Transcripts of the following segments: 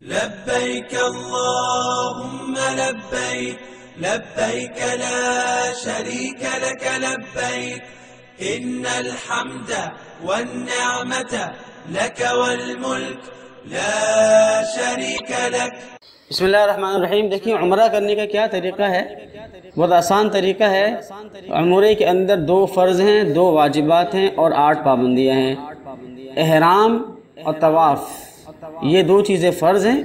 لبيك اللهم لبيك لبيك لا شريك لك لبيك إن الحمد والنعمة لك والملك لا شريك لك۔ بسم اللہ الرحمن الرحیم۔ دیکھیں عمرہ کرنے کا کیا طریقہ ہے، بہت آسان طریقہ ہے۔ عمرے کے اندر 2 فرض ہیں، 2 واجبات ہیں اور 8 پابندیاں ہیں۔ احرام اور طواف، یہ 2 چیزیں فرض ہیں۔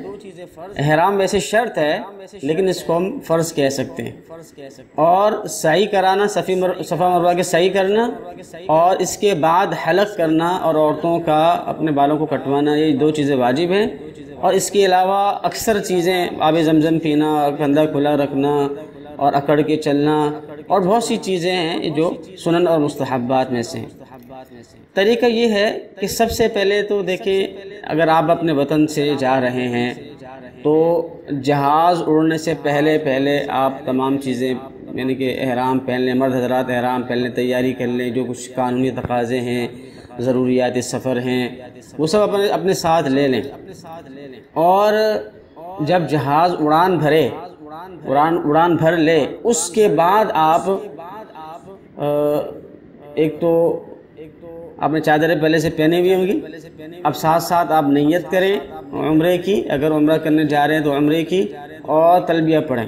احرام ویسے شرط ہے لیکن اس کو ہم فرض کہہ سکتے ہیں، اور سعی کرانا، صفا مروہ کے سعی کرنا، اور اس کے بعد حلق کرنا اور عورتوں کا اپنے بالوں کو کٹوانا، یہ 2 چیزیں واجب ہیں۔ اور اس کے علاوہ اکثر چیزیں، آب زمزم پینا، کندھا کھلا رکھنا اور اکڑ کے چلنا، اور بہت سی چیزیں ہیں جو سنن اور مستحبات میں سے ہیں۔ طریقہ یہ ہے کہ سب سے پہلے تو دیکھیں، اگر آپ اپنے وطن سے جا رہے ہیں تو جہاز اڑنے سے پہلے آپ تمام چیزیں، یعنی کہ احرام پہن لیں، مرد حضرات احرام پہن لیں، تیاری کر لیں، جو کچھ قانونی تقاضے ہیں، ضروریات سفر ہیں، وہ سب اپنے ساتھ لے لیں۔ اور جب جہاز اڑان بھر لے، اس کے بعد آپ ایک تو آپ نے چادریں پہلے سے پہنی ہوئی ہوں گی، اب ساتھ آپ نیت کریں عمرے کی، اگر عمرہ کرنے جا رہے ہیں تو عمرے کی، اور تلبیہ پڑھیں۔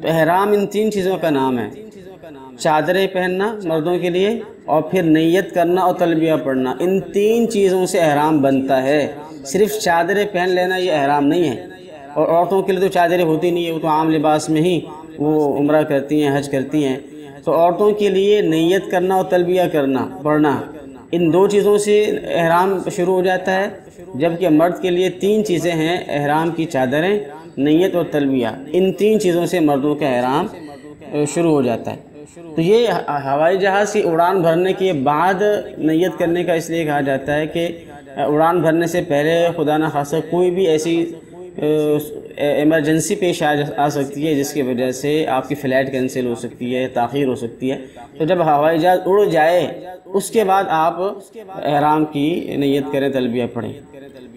تو احرام ان 3 چیزوں کا نام ہے، چادریں پہننا مردوں کے لیے، اور پھر نیت کرنا اور تلبیہ پڑھنا۔ ان 3 چیزوں سے احرام بنتا ہے۔ صرف چادریں پہن لینا یہ احرام نہیں ہے، اور عورتوں کے لیے تو چادریں ہوتی نہیں ہے، وہ تو عام لباس میں ہی وہ عمرہ کرتی ہیں، حج کرتی ہیں۔ تو عورتوں کے لیے نیت کرنا اور تلبیہ پڑھنا، ان 2 چیزوں سے احرام شروع ہو جاتا ہے، جبکہ مرد کے لیے 3 چیزیں ہیں، احرام کی چادریں، نیت اور تلبیہ۔ ان 3 چیزوں سے مردوں کا احرام شروع ہو جاتا ہے۔ تو یہ ہوائی جہاز کی اڑان بھرنے کے بعد نیت کرنے کا اس لیے کہا جاتا ہے کہ اڑان بھرنے سے پہلے خدا نخواستہ کوئی بھی ایسی ایمرجنسی پیش آ سکتی ہے جس کی وجہ سے آپ کی فلائٹ کینسل ہو سکتی ہے، تاخیر ہو سکتی ہے۔ تو جب ہوائی جہاز اڑ جائے اس کے بعد آپ احرام کی نیت کریں، تلبیہ پڑھیں۔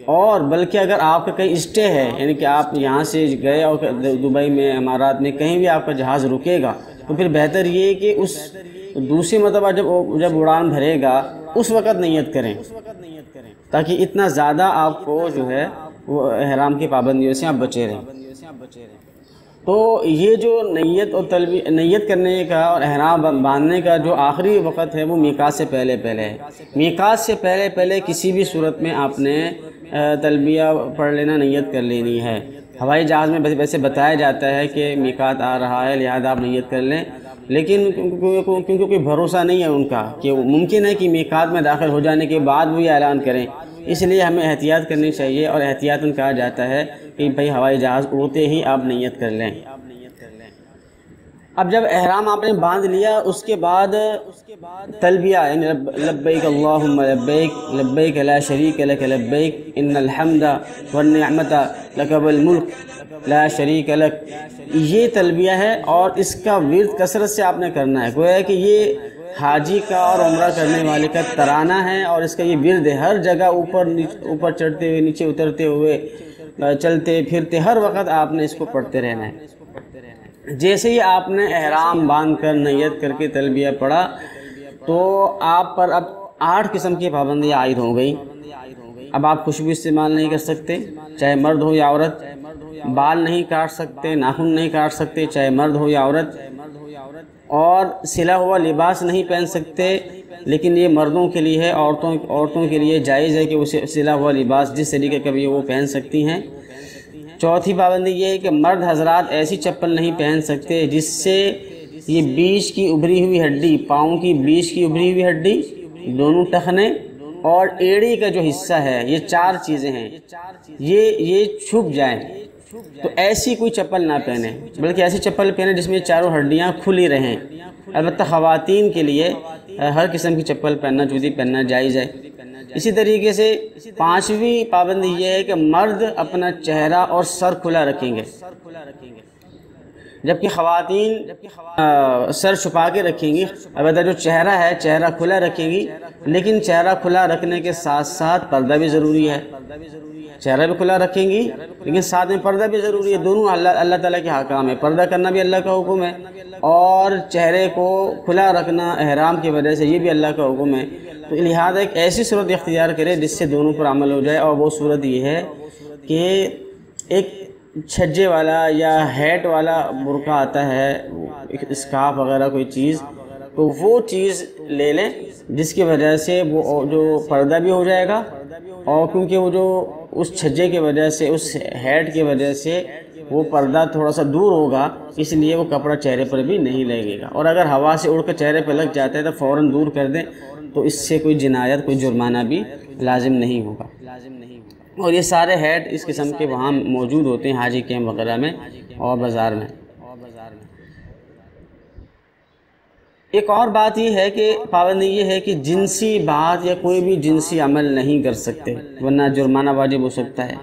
اور بلکہ اگر آپ کا کہیں اسٹے ہے، یعنی کہ آپ یہاں سے گئے اور دبئی میں، امارات میں، کہیں بھی آپ کا جہاز رکے گا، تو پھر بہتر یہ کہ اس دوسری مرتبہ جب اڑان بھرے گا اس وقت نیت کریں، تاکہ اتنا زیادہ آپ کو جو ہے وہ احرام کی پابندیوں سے آپ بچے رہیں۔ تو یہ جو نیت کرنے کا اور احرام باندھنے کا جو آخری وقت ہے وہ میقات سے پہلے ہے۔ میقات سے پہلے کسی بھی صورت میں آپ نے تلبیہ پڑھ لینا، نیت کر لینی ہے۔ ہوائی جہاز میں ویسے بتایا جاتا ہے کہ میقات آ رہا ہے لہذا آپ نیت کر لیں، لیکن کیونکہ کوئی بھروسہ نہیں ہے ان کا کہ ممکن ہے کہ میقات میں داخل ہو جانے کے بعد وہ یہ اعلان کریں، اس لیے ہمیں احتیاط کرنی چاہیے، اور احتیاطاً کہا جاتا ہے کہ بھئی ہوائی جہاز اڑتے ہی آپ نیت کر لیں۔ اب جب احرام آپ نے باندھ لیا اس کے بعد تلبیہ، یعنی لبیک اللہم لبیک لبیک لا شریک لک لبیک ان الحمد والنعمت لک والملک لا شریک لک، یہ تلبیہ ہے، اور اس کا ورد کثرت سے آپ نے کرنا ہے۔ گویا کہ یہ حاجی کا اور عمرہ کرنے والے کا ترانہ ہے، اور اس کا یہ ورد ہے، ہر جگہ اوپر چڑھتے ہوئے، نیچے اترتے ہوئے، چلتے پھرتے، ہر وقت آپ نے اس کو پڑھتے رہنا ہے۔ جیسے ہی آپ نے احرام باندھ کر نیت کر کے تلبیہ پڑھا تو آپ پر اب 8 قسم کی پابندیاں عائد ہو گئی۔ اب آپ خوشبو استعمال نہیں کر سکتے، چاہے مرد ہو یا عورت، بال نہیں کاٹ سکتے، ناخن نہیں کاٹ سکتے، چاہے مرد ہو یا عورت، اور سلا ہوا لباس نہیں پہن سکتے، لیکن یہ مردوں کے لیے ہے، عورتوں کے لیے جائز ہے کہ وہ سلا ہوا لباس جس طریقے کا بھی وہ پہن سکتی ہیں۔ چوتھی پابندی یہ ہے کہ مرد حضرات ایسی چپل نہیں پہن سکتے جس سے یہ بیچ کی ابھری ہوئی ہڈی، پاؤں کی بیچ کی ابھری ہوئی ہڈی، دونوں ٹخنے اور ایڑی کا جو حصہ ہے، یہ 4 چیزیں ہیں، یہ چھپ جائیں۔ تو ایسی کوئی چپل نہ پہنیں، بلکہ ایسی چپل پہنیں جس میں یہ 4 ہڈیاں کھلی رہیں۔ البتہ خواتین کے لیے ہر قسم کی چپل پہننا، جوتی پہننا جائز ہے۔ اسی طریقے سے 5ویں پابندی یہ ہے کہ مرد اپنا چہرہ اور سر کھلا رکھیں گے، جبکہ خواتین سر چھپا کے رکھیں گی، البتہ جو چہرہ ہے چہرہ کھلا رکھیں گی، لیکن چہرہ کھلا رکھنے کے ساتھ ساتھ پردہ بھی ضروری ہے، چہرہ بھی کھلا رکھیں گی لیکن ساتھ میں پردہ بھی ضروری ہے۔ دونوں اللہ تعالیٰ کے حکام ہے، پردہ کرنا بھی اللہ کا حکم ہے اور چہرے کو کھلا رکھنا احرام کی وجہ سے یہ بھی اللہ کا حکم ہے۔ تو لہٰذا ایک ایسی صورت اختیار کرے جس سے دونوں پر عمل ہو جائے، اور وہ صورت یہ ہے کہ ایک چھجے والا یا ہیٹ والا برقع آتا ہے، اسکارف وغیرہ کوئی چیز، تو وہ چیز لے لیں جس کی وجہ سے وہ جو پردہ بھی ہو جائے گا، اور کیونکہ وہ جو اس چھجے کی وجہ سے اس ہیٹ کی وجہ سے وہ پردہ تھوڑا سا دور ہوگا، اس لیے وہ کپڑا چہرے پر بھی نہیں لگے گا، اور اگر ہوا سے اڑ کر چہرے پہ لگ جاتا ہے تو فوراً دور کر دیں، تو اس سے کوئی جنایت کوئی جرمانہ بھی لازم نہیں ہوگا۔ اور یہ سارے ہیٹ اس قسم کے وہاں موجود ہوتے ہیں حاجی کیمپ وغیرہ میں اور بازار میں۔ ایک اور بات یہ ہے کہ پابندی یہ ہے کہ جنسی بات یا کوئی بھی جنسی عمل نہیں کر سکتے ورنہ جرمانہ واجب ہو سکتا ہے۔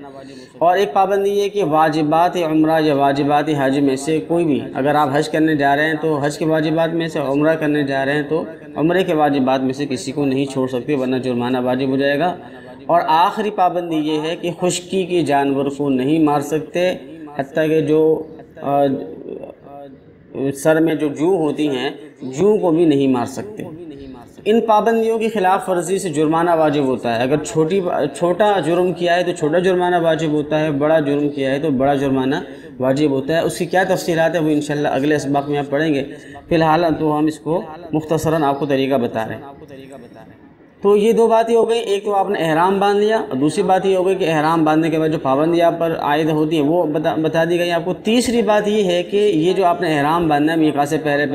اور ایک پابندی یہ ہے کہ واجبات عمرہ یا واجبات حج میں سے کوئی بھی، اگر آپ حج کرنے جا رہے ہیں تو حج کے واجبات میں سے، عمرہ کرنے جا رہے ہیں تو عمرے کے واجبات میں سے کسی کو نہیں چھوڑ سکتے ورنہ جرمانہ واجب ہو جائے گا۔ اور آخری پابندی یہ ہے کہ خشکی کے جانور کو نہیں مار سکتے، حتیٰ کہ جو سر میں جو جو ہوتی ہیں جو کو بھی نہیں مار سکتے۔ ان پابندیوں کی خلاف ورزی سے جرمانہ واجب ہوتا ہے۔ اگر چھوٹا جرم کیا ہے تو چھوٹا جرمانہ واجب ہوتا ہے، بڑا جرم کیا ہے تو بڑا جرمانہ واجب ہوتا ہے۔ اس کی کیا تفصیلات ہیں وہ انشاءاللہ اگلے اسباق میں آپ پڑھیں گے، فی الحال تو ہم اس کو مختصراً آپ کو طریقہ بتا رہے ہیں۔ تو یہ دو باتیں ہو گئی، ایک تو آپ نے احرام باندھ لیا، اور دوسری بات یہ ہو گئی کہ احرام باندھنے کے بعد جو پابندیاں آپ پر عائد ہوتی ہیں وہ بتا دی گئی آپ کو۔ تیسری بات یہ ہے کہ یہ جو آپ نے احرام باندھنا ہے میقات سے پہلے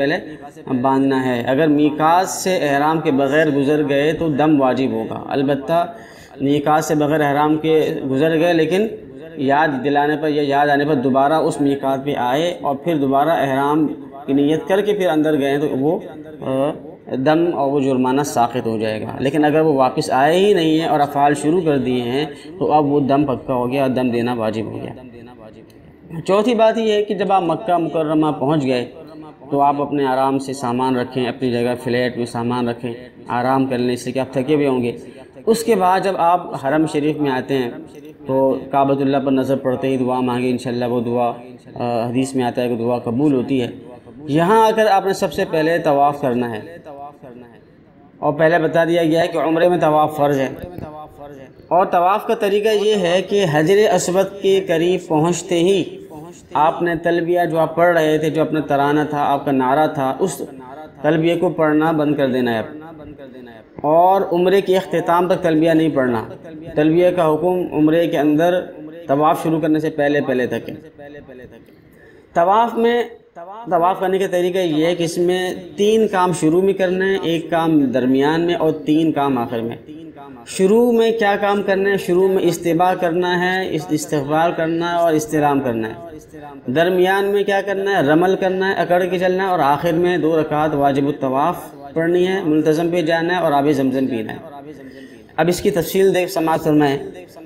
باندھنا ہے، اگر میقات سے احرام کے بغیر گزر گئے تو دم واجب ہوگا۔ البتہ میقات سے بغیر احرام کے گزر گئے لیکن یاد دلانے پر یا یاد آنے پر دوبارہ اس میقات پہ آئے اور پھر دوبارہ احرام کی نیت کر کے پھر اندر گئے تو وہ دم اور وہ جرمانہ ساقط ہو جائے گا۔ لیکن اگر وہ واپس آئے ہی نہیں ہیں اور افعال شروع کر دیے ہیں تو اب وہ دم پکا ہو گیا، دم دینا واجب ہو گیا۔ چوتھی بات یہ ہے کہ جب آپ مکہ مکرمہ پہنچ گئے تو آپ اپنے آرام سے سامان رکھیں، اپنی جگہ فلیٹ میں سامان رکھیں، آرام کر لیں، اس سے کہ آپ تھکے ہوئے ہوں گے۔ اس کے بعد جب آپ حرم شریف میں آتے ہیں تو کعبۃ اللہ پر نظر پڑتے ہی دعا مانگیں، انشاءاللہ وہ دعا حدیث میں آتا ہے کہ دعا قبول ہوتی ہے۔ یہاں آ کر آپ نے سب سے پہلے طواف کرنا ہے، اور پہلے بتا دیا گیا ہے کہ عمرے میں طواف فرض ہے، اور طواف کا طریقہ یہ ہے کہ حجر اسود کے قریب پہنچتے ہی آپ نے تلبیہ جو آپ پڑھ رہے تھے، جو اپنا ترانہ تھا، آپ کا نعرہ تھا، اس تلبیہ کو پڑھنا بند کر دینا ہے، اور عمرے کے اختتام تک تلبیہ نہیں پڑھنا۔ تلبیہ کا حکم عمرے کے اندر طواف شروع کرنے سے پہلے تک ہے۔ طواف کرنے کا طریقہ یہ ہے کہ اس میں 3 کام شروع میں کرنا ہے، 1 کام درمیان میں اور 3 کام آخر میں۔ شروع میں کیا کام کرنا ہے؟ شروع میں استباء کرنا ہے، استقبال کرنا ہے اور استلام کرنا ہے۔ درمیان میں کیا کرنا ہے؟ رمل کرنا ہے، اکڑ کے چلنا ہے، اور آخر میں 2 رکعات واجب الطواف پڑھنی ہے، ملتزم پہ جانا ہے اور آب زمزم پینا ہے۔ اب اس کی تفصیل سماعت فرمائیں۔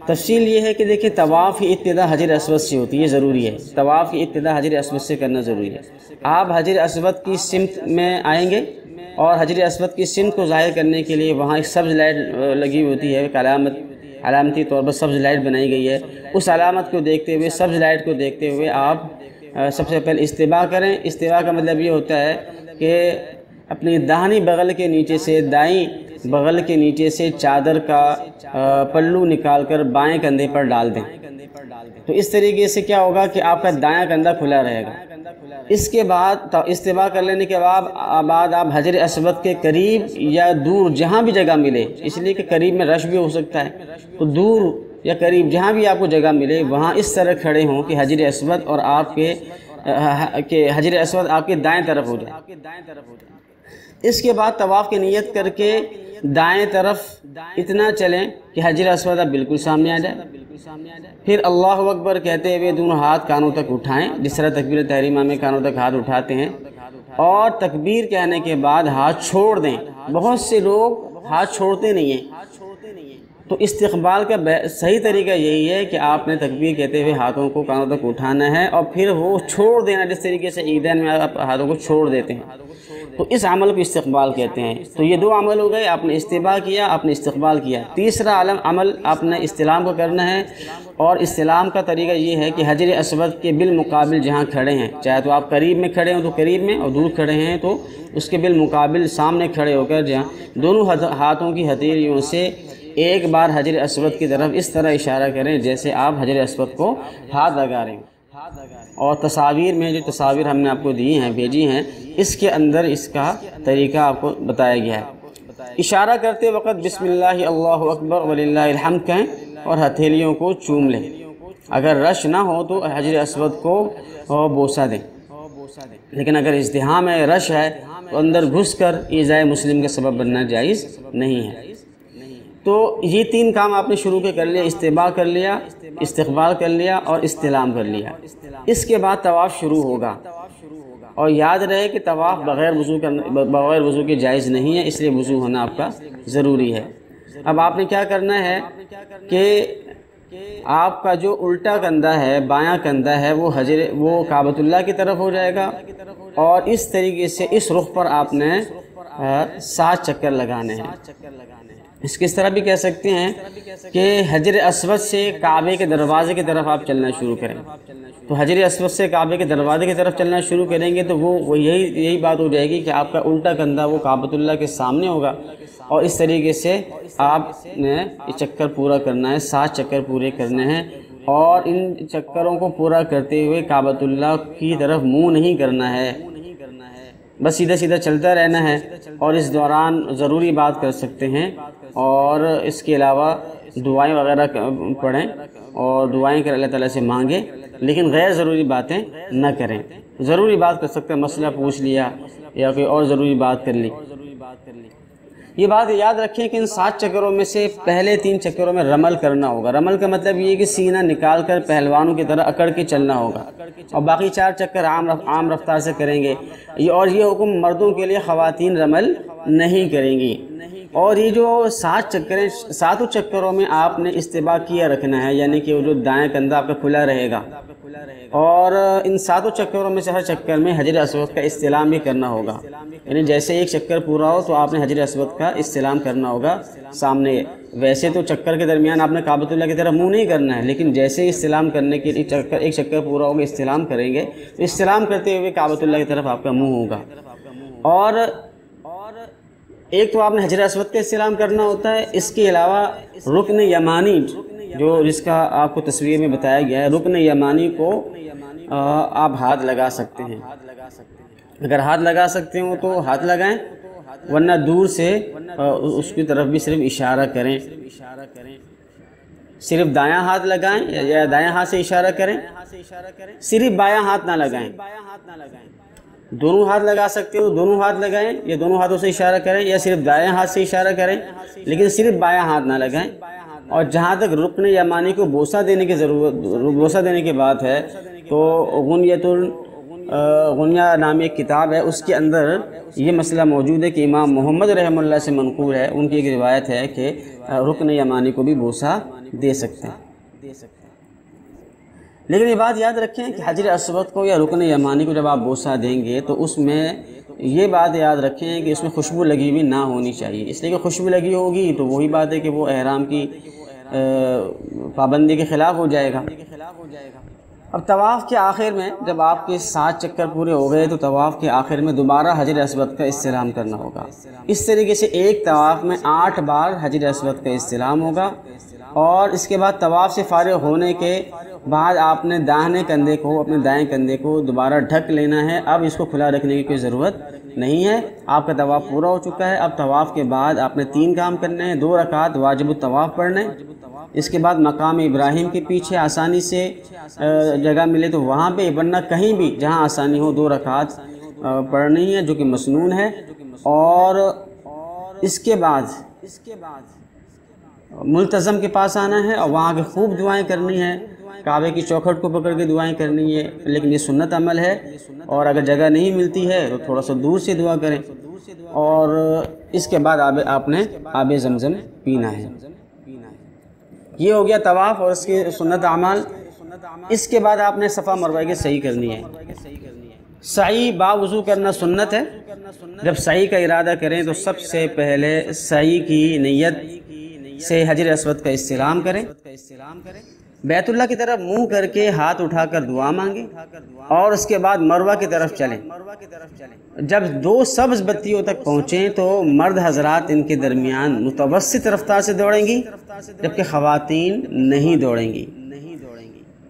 تفصیل یہ ہے کہ دیکھیں طواف کی ابتدا حجر اسود سے ہوتی ہے، یہ ضروری ہے، طواف کی ابتدا حجر اسود سے کرنا ضروری ہے۔ آپ حجر اسود کی سمت میں آئیں گے اور حجر اسود کی سمت کو ظاہر کرنے کے لیے وہاں ایک سبز لائٹ لگی ہوتی ہے، ایک علامتی طور پر سبز لائٹ بنائی گئی ہے۔ اس علامت کو دیکھتے ہوئے، سبز لائٹ کو دیکھتے ہوئے آپ سب سے پہلے استباء کریں۔ استباء کا مطلب یہ ہوتا ہے کہ اپنی داہنی بغل کے نیچے سے دائیں بغل کے نیچے سے چادر کا پلو نکال کر بائیں کندھے پر ڈال دیں، تو اس طریقے سے کیا ہوگا کہ آپ کا دایاں کندھا کھلا رہے گا۔ اس کے بعد استباء کر لینے کے بعد آپ حجر اسود کے قریب یا دور جہاں بھی جگہ ملے، اس لیے کہ قریب میں رش بھی ہو سکتا ہے، تو دور یا قریب جہاں بھی آپ کو جگہ ملے وہاں اس طرح کھڑے ہوں کہ حجر اسود اور آپ کے حجر اسود آپ کے دائیں طرف ہو جائے۔ اس کے بعد طواف کی نیت کر کے دائیں طرف اتنا چلیں کہ حجر اسود آپ بالکل سامنے آ جائے، پھر اللہ اکبر کہتے ہوئے دونوں ہاتھ کانوں تک اٹھائیں، جس طرح تکبیر تحریمہ میں کانوں تک ہاتھ اٹھاتے ہیں، اور تکبیر کہنے کے بعد ہاتھ چھوڑ دیں۔ بہت سے لوگ ہاتھ چھوڑتے نہیں ہیں، تو استقبال کا صحیح طریقہ یہی ہے کہ آپ نے تکبیر کہتے ہوئے ہاتھوں کو کانوں تک اٹھانا ہے اور پھر وہ چھوڑ دینا، جس طریقے سے عیدین میں آپ ہاتھوں کو چھوڑ دیتے ہیں، تو اس عمل کو استقبال کہتے ہیں۔ تو یہ 2 عمل ہو گئے، آپ نے استباء کیا، آپ نے استقبال کیا۔ تیسرا عمل آپ نے استلام کو کرنا ہے، اور استلام کا طریقہ یہ ہے کہ حجر اسود کے بالمقابل جہاں کھڑے ہیں، چاہے تو آپ قریب میں کھڑے ہوں تو قریب میں، اور دور کھڑے ہیں تو اس کے بالمقابل سامنے کھڑے ہو کر جہاں دونوں ہاتھوں کی ہتھیلیوں سے ایک بار حجر اسود کی طرف اس طرح اشارہ کریں جیسے آپ حجر اسود کو ہاتھ لگا رہے ہیں۔ اور تصاویر میں جو تصاویر ہم نے آپ کو دی ہیں، بھیجی ہیں، اس کے اندر اس کا طریقہ آپ کو بتایا گیا ہے۔ اشارہ کرتے وقت بسم اللہ اللہ اکبر وللہ الحمد کہیں اور ہتھیلیوں کو چوم لیں۔ اگر رش نہ ہو تو حجر اسود کو بوسہ دیں، لیکن اگر ازدحام ہے، رش ہے، تو اندر گھس کر ایذائے مسلم کا سبب بننا جائز نہیں ہے۔ تو یہ 3 کام آپ نے شروع کے کر لیا، استباء کر لیا، استقبال کر لیا اور استلام کر لیا۔ اس کے بعد طواف شروع ہوگا، اور یاد رہے کہ طواف بغیر وضو کے جائز نہیں ہے، اس لیے وضو ہونا آپ کا ضروری ہے۔ اب آپ نے کیا کرنا ہے کہ آپ کا جو الٹا کندھا ہے، بایاں کندھا ہے، وہ کعبۃ اللہ کی طرف ہو جائے گا، اور اس طریقے سے اس رخ پر آپ نے 7 چکر لگانے ہیں۔ اس کی طرح بھی کہہ سکتے ہیں کہ حجر اسود سے کعبے کے دروازے کی طرف آپ چلنا شروع کریں۔ تو حجر اسود سے کعبے کے دروازے کی طرف چلنا شروع کریں گے تو وہ یہی بات ہو جائے گی کہ آپ کا الٹا کندھا وہ کعبۃ اللہ کے سامنے ہوگا، اور اس طریقے سے آپ نے یہ چکر پورا کرنا ہے، 7 چکر پورے کرنے ہیں، اور ان چکروں کو پورا کرتے ہوئے کعبۃ اللہ کی طرف منہ نہیں کرنا ہے، بس سیدھا سیدھا چلتا رہنا ہے، اور اس دوران ضروری بات کر سکتے ہیں، اور اس کے علاوہ دعائیں وغیرہ پڑھیں اور دعائیں کر اللہ تعالیٰ سے مانگیں، لیکن غیر ضروری باتیں نہ کریں۔ ضروری بات کر سکتے ہیں، مسئلہ پوچھ لیا یا کوئی اور ضروری بات کر لی۔ یہ بات یاد رکھیں کہ ان 7 چکروں میں سے پہلے 3 چکروں میں رمل کرنا ہوگا۔ رمل کا مطلب یہ ہے کہ سینہ نکال کر پہلوانوں کی طرح اکڑ کے چلنا ہوگا، اور باقی 4 چکر عام رفتار سے کریں گے، اور یہ حکم مردوں کے لیے، خواتین رمل نہیں کریں گی۔ اور یہ جو 7 چکر ہیں، 7 چکروں میں آپ نے استباء کیا رکھنا ہے، یعنی کہ وہ جو دائیں کندھا آپ کا کھلا رہے گا، اور ان 7 چکروں میں سے ہر چکر میں حجر اسود کا استلام بھی کرنا ہوگا، یعنی جیسے ایک چکر پورا ہو تو آپ نے حجر اسود کا استلام کرنا ہوگا سامنے۔ ویسے تو چکر کے درمیان آپ نے کعبۃ اللہ کی طرف منہ نہیں کرنا ہے، لیکن جیسے استلام کرنے کے لیے ایک چکر پورا ہوگا، استلام کریں گے تو استلام کرتے ہوئے کعبۃ اللہ کی طرف آپ کا منہ ہوگا۔ اور ایک تو آپ نے حجر اسود کا استلام کرنا ہوتا ہے، اس کے علاوہ رکن یمانی جس کا آپ کو تصویر میں بتایا گیا ہے، رکن یمانی کو آپ ہاتھ لگا سکتے ہیں۔ اگر ہاتھ لگا سکتے ہوں تو ہاتھ لگائیں، ورنہ دور سے اس کی طرف بھی صرف اشارہ کریں، صرف دایاں ہاتھ لگائیں یا دایاں ہاتھ سے اشارہ کریں، صرف بایاں ہاتھ نہ لگائیں۔ دونوں ہاتھ لگا سکتے ہو، دونوں ہاتھ لگائیں، یا دونوں ہاتھوں سے اشارہ کریں، یا صرف دایاں ہاتھ سے اشارہ کریں، لیکن صرف بایاں ہاتھ نہ لگائیں۔ اور جہاں تک رکن یمانی کو بوسہ دینے کی بات ہے، تو غنیہ نامی ایک کتاب ہے، اس کے اندر یہ مسئلہ موجود ہے کہ امام محمد رحمہ اللہ سے منقول ہے، ان کی ایک روایت ہے کہ رکن یمانی کو بھی بوسہ دے سکتے ہیں۔ لیکن یہ بات یاد رکھیں کہ حجر اسود کو یا رکن یمانی کو جب آپ بوسہ دیں گے تو اس میں یہ بات یاد رکھیں کہ اس میں خوشبو لگی ہوئی نہ ہونی چاہیے، اس لیے کہ خوشبو لگی ہوگی تو وہی بات ہے کہ وہ احرام کی پابندی کے خلاف ہو جائے گا۔ اب طواف کے آخر میں جب آپ کے 7 چکر پورے ہو گئے تو طواف کے آخر میں دوبارہ حجر اسود کا استلام کرنا ہوگا۔ اس طریقے سے ایک طواف میں 8 بار حجر اسود کا استلام ہوگا، اور اس کے بعد طواف سے فارغ ہونے کے بعد آپ نے داہنے کندھے کو، اپنے دائیں کندھے کو دوبارہ ڈھک لینا ہے۔ اب اس کو کھلا رکھنے کی کوئی ضرورت نہیں ہے، آپ کا طواف پورا ہو چکا ہے۔ اب طواف کے بعد آپ نے 3 کام کرنے ہیں، 2 رکعت واجب الطواف پڑھنے، اس کے بعد مقام ابراہیم کے پیچھے آسانی سے جگہ ملے تو وہاں پہ، ورنہ کہیں بھی جہاں آسانی ہو 2 رکعت پڑھنی ہے جو کہ مسنون ہے۔ اور اس کے بعد ملتزم کے پاس آنا ہے اور وہاں کے خوب دعائیں کرنی ہیں، کعبے کی چوکھٹ کو پکڑ کے دعائیں کرنی ہے، لیکن یہ سنت عمل ہے، اور اگر جگہ نہیں ملتی ہے تو تھوڑا سا دور سے دعا کریں، اور اس کے بعد آپ نے آب زمزم پینا ہے۔ یہ ہو گیا طواف اور اس کے سنت اعمال۔ اس کے بعد آپ نے صفا مروہ کی سعی کرنی ہے۔ سعی باوضو کرنا سنت ہے۔ جب سعی کا ارادہ کریں تو سب سے پہلے سعی کی نیت سے حجر اسود کا استلام کریں، بیت اللہ کی طرف منہ کر کے ہاتھ اٹھا کر دعا مانگیں اور اس کے بعد مروہ کی طرف چلیں۔ جب 2 سبز بتیوں تک پہنچیں تو مرد حضرات ان کے درمیان متوسط رفتار سے دوڑیں گی، جبکہ خواتین نہیں دوڑیں گی۔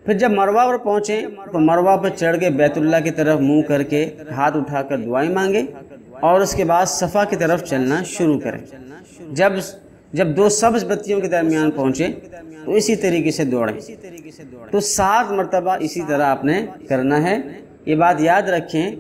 پھر جب مروہ پر پہنچیں تو مروہ پر چڑھ کے بیت اللہ کی طرف منہ کر کے ہاتھ اٹھا کر دعائیں مانگیں اور اس کے بعد صفا کی طرف چلنا شروع کریں۔ جب 2 سبز بتیوں کے درمیان پہنچے تو اسی طریقے سے دوڑیں۔ تو 7 مرتبہ اسی طرح آپ نے کرنا ہے۔ یہ بات یاد رکھیں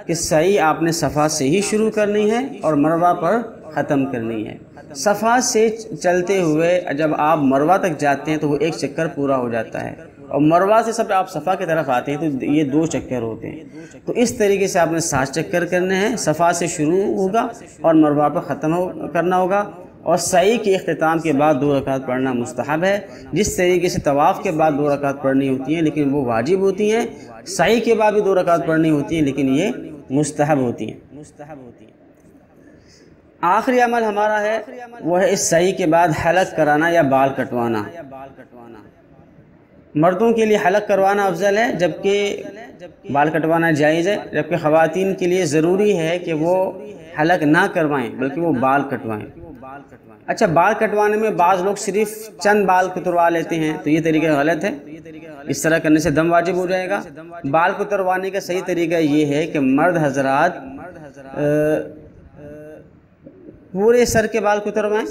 کہ سعی آپ نے صفا سے ہی شروع کرنی ہے اور مروہ پر ختم کرنی ہے۔ صفا سے چلتے ہوئے جب آپ مروہ تک جاتے ہیں تو وہ 1 چکر پورا ہو جاتا ہے، اور مروہ سے سب آپ صفا کی طرف آتے ہیں تو یہ 2 چکر ہوتے ہیں۔ تو اس طریقے سے آپ نے 7 چکر کرنے ہیں۔ صفا سے شروع ہوگا اور مروہ پر ختم کرنا ہوگا، اور سعی کے اختتام کے بعد 2 رکعت پڑھنا مستحب ہے۔ جس طریقے سے طواف کے بعد 2 رکعت پڑھنی ہوتی ہیں لیکن وہ واجب ہوتی ہیں، سعی کے بعد بھی 2 رکعت پڑھنی ہوتی ہیں لیکن یہ مستحب ہوتی ہیں۔ آخری عمل ہمارا ہے وہ ہے اس سعی کے بعد حلق کرانا یا بال کٹوانا۔ مردوں کے لیے حلق کروانا افضل ہے جبکہ بال کٹوانا جائز ہے، جبکہ خواتین کے لیے ضروری ہے کہ وہ حلق نہ کروائیں بلکہ وہ بال کٹوائیں۔ اچھا، بال کٹوانے میں بعض لوگ صرف چند بال کتروا لیتے ہیں تو یہ طریقہ غلط ہے۔ اس طرح کرنے سے دم واجب ہو جائے گا۔ بال کتروانے کا صحیح طریقہ یہ ہے کہ مرد حضرات پورے سر کے بال کتروائیں،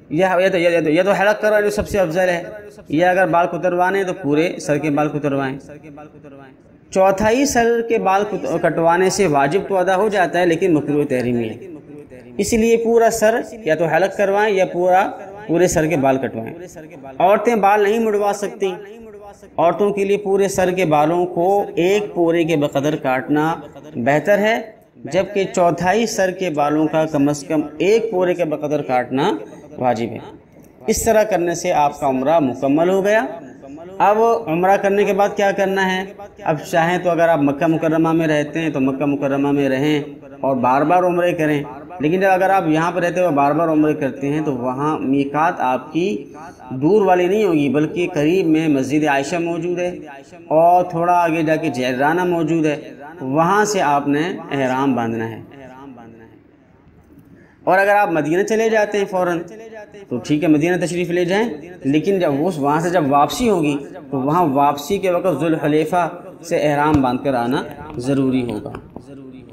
یا تو حلق کروائیں جو سب سے افضل ہے، یا اگر بال کتروانے تو پورے سر کے بال کتروائیں۔ چوتھائی سر کے بال کٹوانے سے واجب تو ادا ہو جاتا ہے لیکن مکروہ تحریمی ہے، اس لیے پورا سر یا تو حلق کروائیں یا پورے سر کے بال کٹوائیں۔ عورتیں بال نہیں مڑوا سکتی، عورتوں کے لیے پورے سر کے بالوں کو 1 پورے کے بقدر کاٹنا بہتر ہے، جبکہ چوتھائی سر کے بالوں کا کم از کم 1 پورے کے بقدر کاٹنا واجب ہے۔ اس طرح کرنے سے آپ کا عمرہ مکمل ہو گیا۔ اب عمرہ کرنے کے بعد کیا کرنا ہے؟ اب چاہیں تو اگر آپ مکہ مکرمہ میں رہتے ہیں تو مکہ مکرمہ میں رہیں اور بار بار عمرے کریں، لیکن جب اگر آپ یہاں پر رہتے ہوئے بار بار عمرے کرتے ہیں تو وہاں میقات آپ کی دور والی نہیں ہوگی بلکہ قریب میں مسجد عائشہ موجود ہے اور تھوڑا آگے جا کے جعرانہ موجود ہے، وہاں سے آپ نے احرام باندھنا ہے۔ اور اگر آپ مدینہ چلے جاتے ہیں فوراً تو ٹھیک ہے، مدینہ تشریف لے جائیں، لیکن جب وہاں سے جب واپسی ہوگی تو وہاں واپسی کے وقت ذوالحلیفہ سے احرام باندھ کر آنا ضروری ہوگا۔